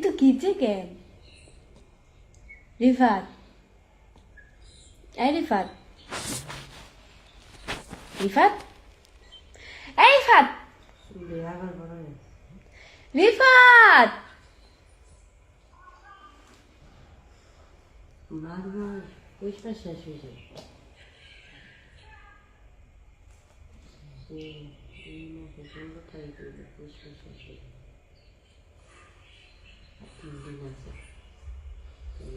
তো খিচে কেন রিফাত এই রিফাত রিফাত এই রিফাত রিফাত পুষ্পা শেষ হয়ে যায় পুষ্পা শেষ হয়ে যায় 3 দিন আছে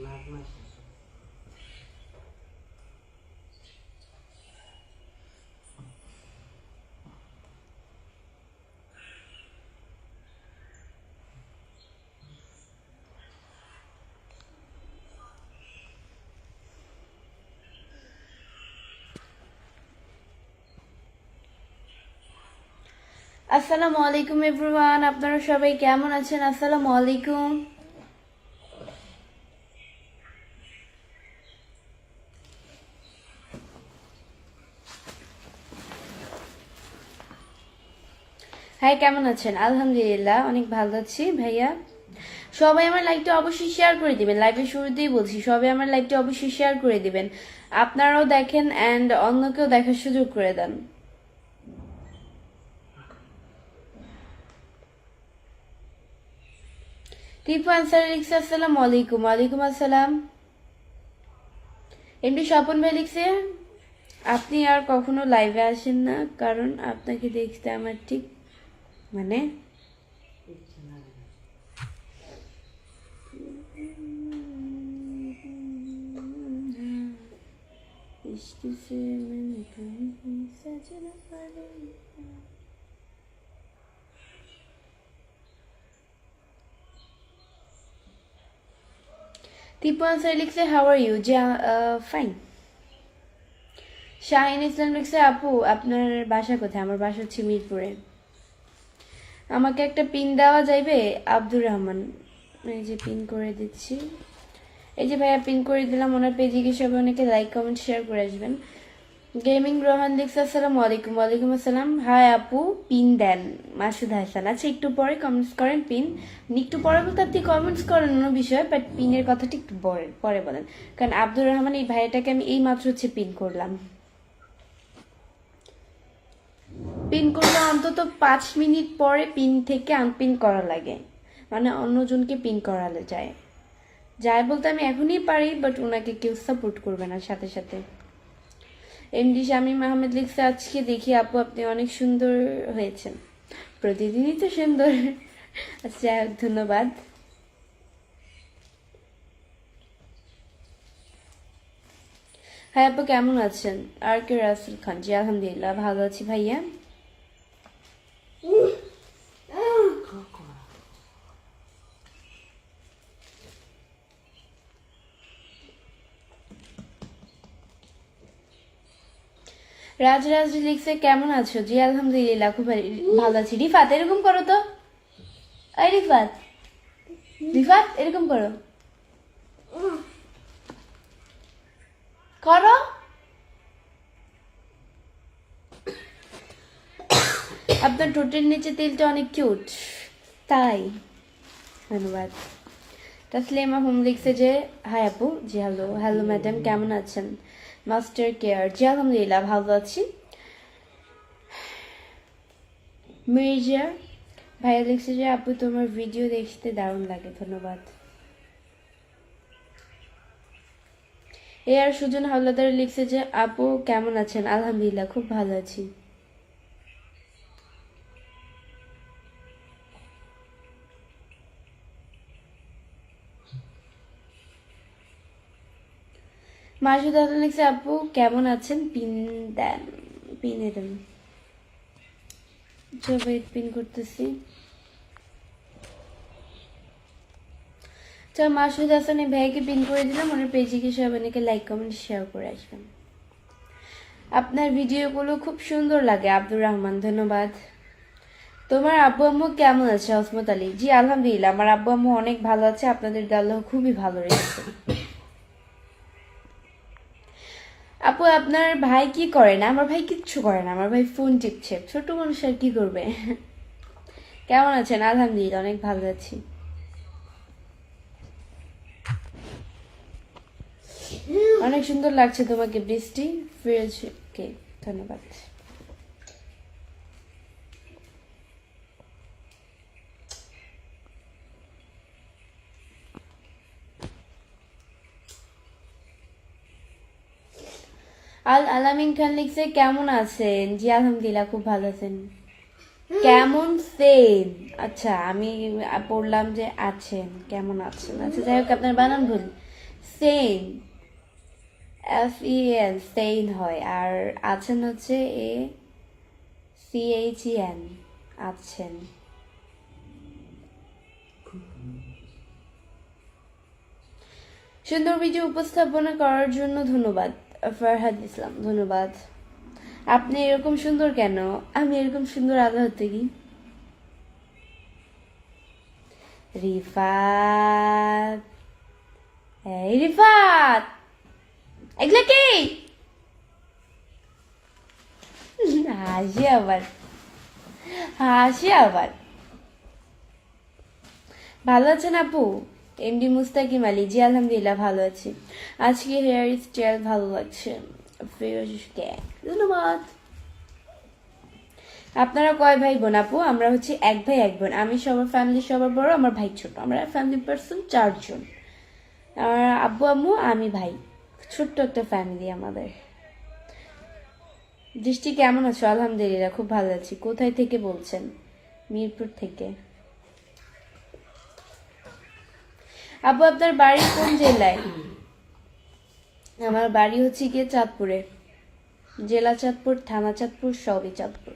মাঘ মাসে আসসালামু আলাইকুম এভরিওয়ান, আপনারা সবাই কেমন আছেন? আসসালামু আলাইকুম। হ্যাঁ, কেমন আছেন? আলহামদুলিল্লাহ অনেক ভালো আছি ভাইয়া। সবাই আমার লাইভটা অবশ্যই শেয়ার করে দিবেন। লাইভের শুরুতেই বলছি, সবাই আমার লাইভটা অবশ্যই শেয়ার করে দিবেন। আপনারাও দেখেন অ্যান্ড অন্যকেও দেখার সুযোগ করে দেন। টিপু আনসার লিখছে আসসালামু আলাইকুম। ওয়ালাইকুম আসসালাম। এমনি স্বপন ভাই লিখছে আপনি আর কখনো লাইভে আসেন না, কারণ আপনাকে দেখতে আমার ঠিক মানে টিপু আনসার লিখছে how are you? Fine. Shahin Islam লিখছে আপু আপনার বাসা কোথায়? আমার বাসা হচ্ছে মিরপুরে। আমাকে একটা পিন দেওয়া যাইবে? আব্দুর রহমান, এই যে পিন করে দিচ্ছি। এই যে ভাইয়া পিন করে দিলাম। ওনার পেজে গিয়ে সবাই অনেকে লাইক কমেন্ট শেয়ার করে আসবেন। গেমিং রোহান লিখছে আসসালামু আলাইকুম। ওয়ালাইকুম আসসালাম। হাই আপু, পিন দেন। মাসুদ হাসান, আচ্ছা একটু পরে কমেন্টস করেন পিন। একটু পরে বলতে আপনি কমেন্টস করেন অন্য বিষয়, বাট পিনের কথাটি একটু পরে বলেন, কারণ আব্দুর রহমান এই ভাইয়াটাকে আমি এই মাত্র হচ্ছে পিন করলাম। পিন করলে অন্তত 5 মিনিট পরে পিন থেকে আনপিন করা লাগে, মানে অন্যজনকে পিন করালে যায় বলতে আমি এখনই পারি, বাট ওনাকে কেউ সাপোর্ট করবে না সাথে সাথে। এমডি শামীম আহমেদ লিখছে আজকে দেখি আপু আপনি অনেক সুন্দর হয়েছেন। প্রতিদিনই তো সুন্দর। আচ্ছা, ধন্যবাদ। হ্যাঁ আপু কেমন আছেন? আর কে রাসেল খান, জি আলহামদুলিল্লাহ ভালো আছি ভাইয়া। রাজ লিখছে কেমন আছো? জি আলহামদুলিল্লাহ খুব ভালো আছি। রিফাত এরকম করো তো, এই রিফাত রিফাত এরকম করো করো। আপনার ঠোঁটের নিচে তিলটা অনেক কিউট, তাই ধন্যবাদ। তাসলিমা হোম লিখছে যে হাই আপু। জি হ্যালো। হ্যালো ম্যাডাম কেমন আছেন? মাস্টার কেয়ার, জি আলহামদুলিল্লাহ ভালো আছি। মির্জা ভাইয়া লিখছে যে আপু তোমার ভিডিও দেখতে দারুণ লাগে, ধন্যবাদ। আর সুজন হাওলাদার লিখছে যে আপু কেমন আছেন? আলহামদুলিল্লাহ খুব ভালো আছি। মাসুদ হাসান লিখছে আপু কেমন আছেন? পিন দেন, পিনে দেন। সবাই পিন করতেছি। তো মাসুদ হাসান এই ভাইকে পিন করে দিলাম। ওনার পেজে গিয়ে সবাই অনেকে লাইক কমেন্ট শেয়ার করে আসবেন। আপনার ভিডিওগুলো খুব সুন্দর লাগে। আব্দুর রহমান, ধন্যবাদ। তোমার আব্বু আম্মু কেমন আছে? ওসমত আলী, জি আলহামদুলিল্লাহ আমার আব্বু আম্মু অনেক ভালো আছে। আপনাদের আল্লাহ খুবই ভালো রেখেছে। আপু আপনার ভাই কি করে না? আমার ভাই কিচ্ছু করে না, আমার ভাই ফোন টিপছে। ছোট মানুষ আর কি করবে। কেমন আছেন? আলহামদুলিল্লাহ অনেক ভালো আছি। অনেক সুন্দর লাগছে তোমাকে বৃষ্টি। ফিরোজকে ধন্যবাদ। আলামিন খান লিখছে কেমন আছেন? জি আলহামদুলিল্লাহ খুব ভালো আছেন। কেমন সেন? আচ্ছা আমি পড়লাম যে আছেন, কেমন আছেন। আচ্ছা যাই হোক, আপনার বানান ভুল। সেন FEN সেইন হয়, আর আছেন হচ্ছে CHEN আছেন। সুন্দর ভিডিও উপস্থাপনা করার জন্য ধন্যবাদ। ফারহাদ ইসলাম ধন্যবাদ। আপনি এরকম সুন্দর কেন? আমি এরকম সুন্দর আলাদা হতে কি? রিফাত, এই রিফাত, এগুলা কি? হাসি আবার, হাসি আবার। ভালো আছেন আপু? এমডি মুস্তাকিম আলী, জি আলহামদুলিল্লাহ ভালো আছি। আজকে হেয়ার স্টাইল ভালো লাগছে। ফিরোজকে ধন্যবাদ। আপনারা কয় ভাই বোন আপু? আমরা হচ্ছে এক ভাই এক বোন। আমি সবার ফ্যামিলি সবার বড়, আমার ভাই ছোট। আমরা ফ্যামিলি পার্সন 4 জন। আমার আব্বু আম্মু, আমি ভাই, ছোট্ট একটা ফ্যামিলি আমাদের। দৃষ্টি কেমন আছো? আলহামদুলিল্লাহ খুব ভালো আছি। কোথায় থেকে বলছেন? মিরপুর থেকে। আপু আপনার বাড়ি কোন জেলায়? আমার বাড়ি হচ্ছে গিয়ে চাঁদপুরে। জেলা চাঁদপুর, থানা চাঁদপুর, সবই চাঁদপুর।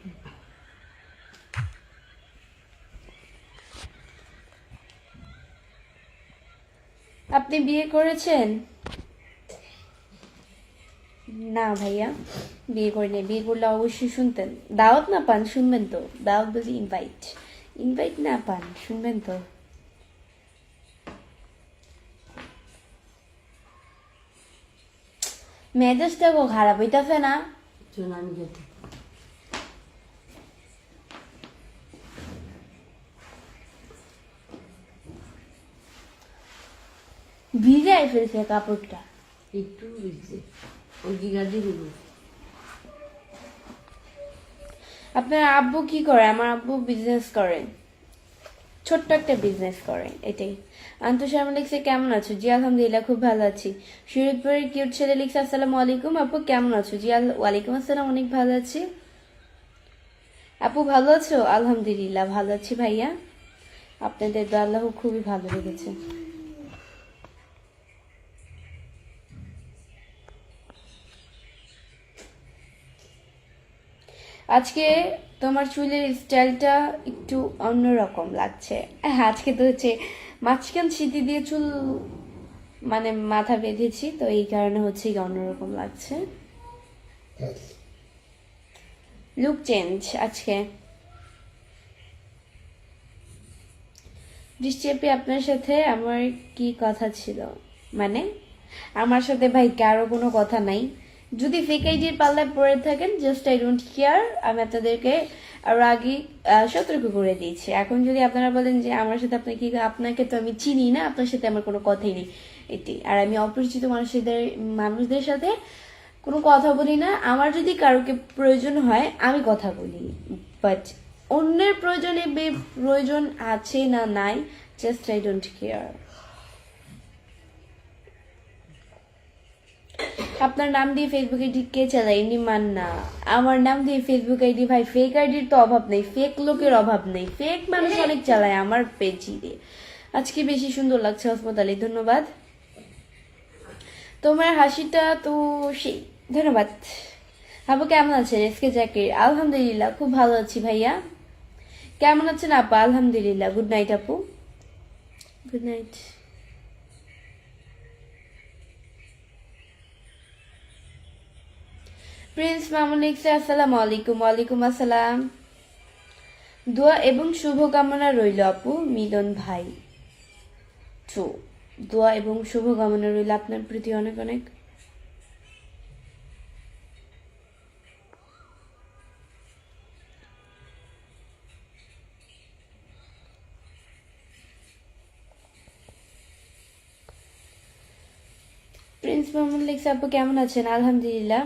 আপনি বিয়ে করেছেন? না ভাইয়া, বিয়ে করিনি। বিয়ে করলে অবশ্যই শুনতেন। দাওয়াত না পান শুনবেন তো। দাওয়াত বলছি ইনভাইট, ইনভাইট না পান শুনবেন তো। মেজাজটা খারাপ হইতাছে না? চল আমি যেতে। ভিজাই ফেলছে কাপড়টা। একটু বুঝছে ওই জিগা দিয়ে দেবো। আপনার আব্বু কি করে? আমার আব্বু বিজনেস করে, ছোট্ট একটা বিজনেস করে, এটাই। আন্তু শর্মা লিখছে কেমন আছো? জি আলহামদুলিল্লাহ খুব ভালো আছি। শরীরপুরের কিউট ছেলে লিখছে আসসালামু আলাইকুম আপু কেমন আছো? জি ওয়ালাইকুম আসসালাম, অনেক ভালো আছি। আপু ভালো আছো? আলহামদুলিল্লাহ ভালো আছি ভাইয়া। আপনাদের দোয়া আল্লাহ খুবই ভালো লেগেছে। আজকে তোমার চুলের স্টাইলটা একটু অন্যরকম লাগছে। আজকে তো হচ্ছে মাঝখান সিঁথি দিয়ে চুল মানে মাথা বেঁধেছি, তো এই কারণে হচ্ছে অন্যরকম লাগছে। লুক চেঞ্জ আজকে। দৃষ্টি আপি আপনার সাথে আমার কি কথা ছিল? মানে আমার সাথে ভাই কারো কোনো কথা নাই। যদি ফেক আইডির পাল্লায় পড়ে থাকেন, জাস্ট আই ডোন্ট কেয়ার। আমি আপনাদেরকে আরো আগে সতর্ক করে দিয়েছি। এখন যদি আপনারা বলেন যে আমার সাথে আপনাকে আপনাকে তো আমি চিনি না, আপনার সাথে আমার কোনো কথাই নেই, এটি। আর আমি অপরিচিত মানুষদের সাথে কোনো কথা বলি না। আমার যদি কারোকে প্রয়োজন হয় আমি কথা বলি, বাট অন্যের প্রয়োজনে প্রয়োজন আছে না নাই, জাস্ট আই ডোন্ট কেয়ার। আপনার নাম দিয়ে ফেসবুক আইডি কে চালায়? নিমান না। আমার নাম দিয়ে ফেসবুক আইডি ভাই, ফেক আইডির তো অভাব নেই, ফেক লোকের অভাব নেই, ফেক মানুষ অনেক চালায় আমার পেজি দিয়ে। আজকে বেশি সুন্দর লাগছে হসমত আলী, ধন্যবাদ। তোমার হাসিটা তো সেই, ধন্যবাদ। আপু কেমন আছেন? এসকে জাকির, আলহামদুলিল্লাহ খুব ভালো আছি ভাইয়া। কেমন আছেন আপু? আলহামদুলিল্লাহ। গুড নাইট আপু, গুড নাইট। প্রিন্স মামুন লিখছে আসসালামু আলাইকুম। ওয়ালাইকুম আসসালাম। দোয়া এবং শুভকামনা রইল আপু। মিলন ভাই, ট্রু। দোয়া এবং শুভকামনা রইল আপনার প্রতি অনেক অনেক। প্রিন্স মোহাম্মদ লিখছে আপু কেমন আছেন? আলহামদুলিল্লাহ।